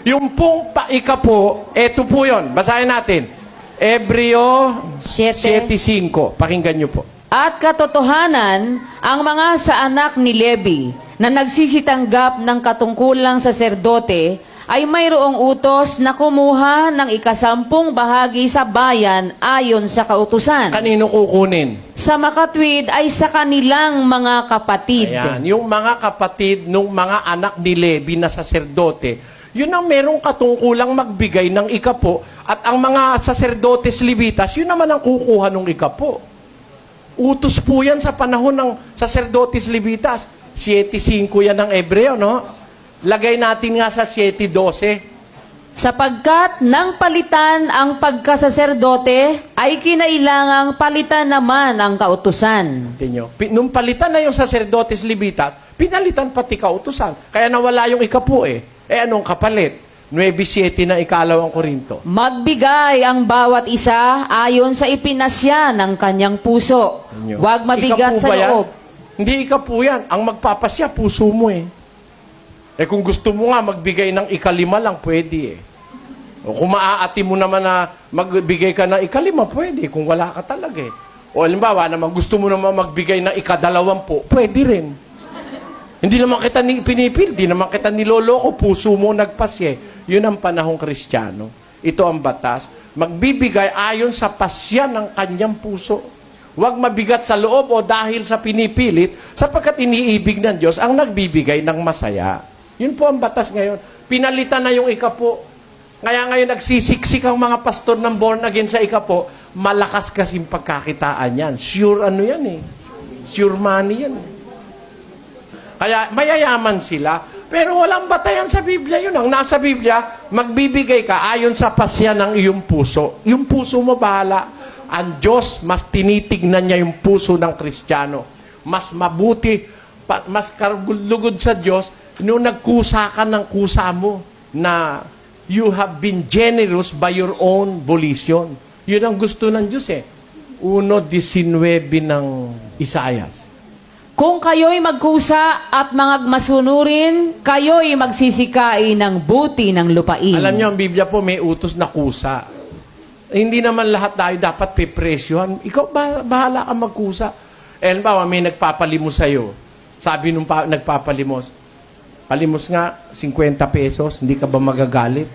Yung pong paika po, eto po yun. Basahin natin. Ebreo 7:5. Pakinggan nyo po. At katotohanan, ang mga sa anak ni Levi na nagsisitanggap ng katungkulang saserdote ay mayroong utos na kumuha ng 10 bahagi sa bayan ayon sa kautusan. Kanino kukunin? Sa makatwid ay sa kanilang mga kapatid. Ayan, yung mga kapatid nung mga anak ni Levi na saserdote, yun ang merong katungkulang magbigay ng ikapo. At ang mga saserdotes Levitas, yun naman ang kukuha ng ikapo. Utos po yan sa panahon ng saserdotes Levitas. 7:5 yan ng Ebreo, no? Lagay natin nga sa 7:12. Sapagkat nang palitan ang pagkasaserdote, ay kinailangang palitan naman ang kautusan. Tingnan nyo. Nung palitan na yung saserdotes Levitas, pinalitan pati kautusan. Kaya nawala yung ikapo eh. Anong kapalit? 9:7 na 2 Korinto. Magbigay ang bawat isa ayon sa ipinasya ng kanyang puso. Huwag mabigat sa loob. Hindi ikapo yan. Ang magpapasya, puso mo eh. Kung gusto mo nga, magbigay ng 5 lang, pwede eh. O kung maaati mo naman na magbigay ka ng 5, pwede. Kung wala ka talaga eh. O halimbawa naman, gusto mo naman magbigay ng 20, pwede rin. Hindi naman kita pinipil, hindi naman kita niloloko, puso mo nagpasya eh. Yun ang panahong Kristiyano. Ito ang batas. Magbibigay ayon sa pasya ng kanyang puso. Huwag mabigat sa loob o dahil sa pinipilit, sapagkat iniibig ng Diyos ang nagbibigay ng masaya. Yun po ang batas ngayon. Pinalitan na yung ikapo. Kaya ngayon nagsisiksik ang mga pastor ng born again sa ikapo, malakas kasing pagkakitaan yan. Sure ano yan eh. Sure money yan. Kaya mayayaman sila, pero walang batayan sa Biblia yun. Ang nasa Biblia, magbibigay ka ayon sa pasya ng iyong puso. Yung puso mo bahala. Ang Diyos, mas tinitignan niya yung puso ng Kristiyano. Mas mabuti, mas karugod sa Diyos, nung nagkusa ka ng kusa mo na you have been generous by your own volition. Yun ang gusto ng Diyos eh. 1:19 ng Isaias. Kung kayo'y magkusa at mga masunurin, kayo'y magsisikain ng buti ng lupain. Alam niyo, ang Biblia po may utos na kusa. Hindi naman lahat tayo dapat pipresyohan. Ikaw, bahala ka magkusa. Halimbawa, may nagpapalimos sa'yo. Sabi nung nagpapalimos, palimos nga, 50 pesos, hindi ka ba magagalit?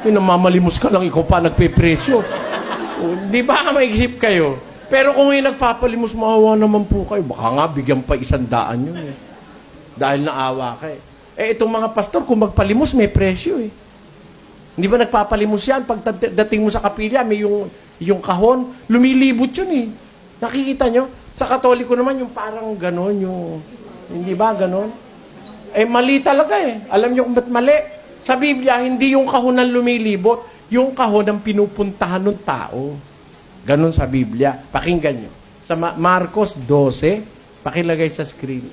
Namamalimos ka lang, ikaw pa nagpipresyo. Di ba maisip kayo? Pero kung yung nagpapalimos, maawa naman po kayo. Baka nga, bigyan pa 100 yun eh. Dahil naawa ka eh. Itong mga pastor, kung magpalimos, may presyo eh. Hindi ba nagpapalimos yan? Pag dating mo sa kapilya, may yung kahon, lumilibot yun eh. Nakikita nyo? Sa Katoliko naman, yung parang ganon, yung... Hindi ba ganon? Mali talaga eh. Alam nyo kung ba't mali? Sa Biblia, hindi yung kahon ang lumilibot, yung kahon ang pinupuntahan ng tao. Ganon sa Biblia. Pakinggan nyo. Sa Marcos 12, pakilagay sa screen.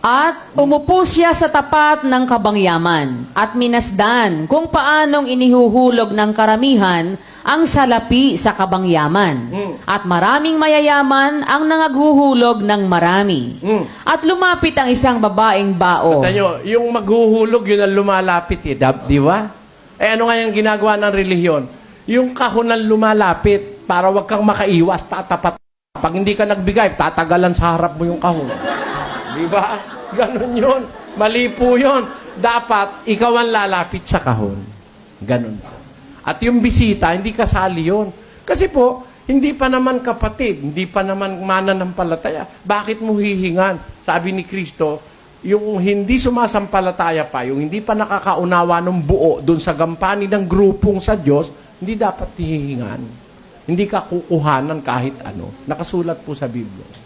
At umupo siya sa tapat ng kabangyaman at minasdan kung paanong inihuhulog ng karamihan ang salapi sa kabangyaman. At maraming mayayaman ang nangaghuhulog ng marami. At lumapit ang isang babaeng bao. Tanda nyo, yung maghuhulog, yun ang lumalapit eh. Di ba? Ano nga yung ginagawa ng relihiyon? Yung kahon ang lumalapit para wag kang makaiwas, tatapat. Pag hindi ka nagbigay, tatagalan sa harap mo yung kahon. Di ba? Ganon yun. Mali po yun. Dapat, ikaw ang lalapit sa kahon. Ganon. At yung bisita, hindi kasali yun. Kasi po, hindi pa naman kapatid, hindi pa naman mananampalataya. Bakit mo hihingan? Sabi ni Kristo, yung hindi sumasampalataya pa, yung hindi pa nakakaunawa ng buo doon sa gampanin ng grupong sa Diyos, hindi dapat hihingan. Hindi ka kukuhanan kahit ano. Nakasulat po sa Biblia.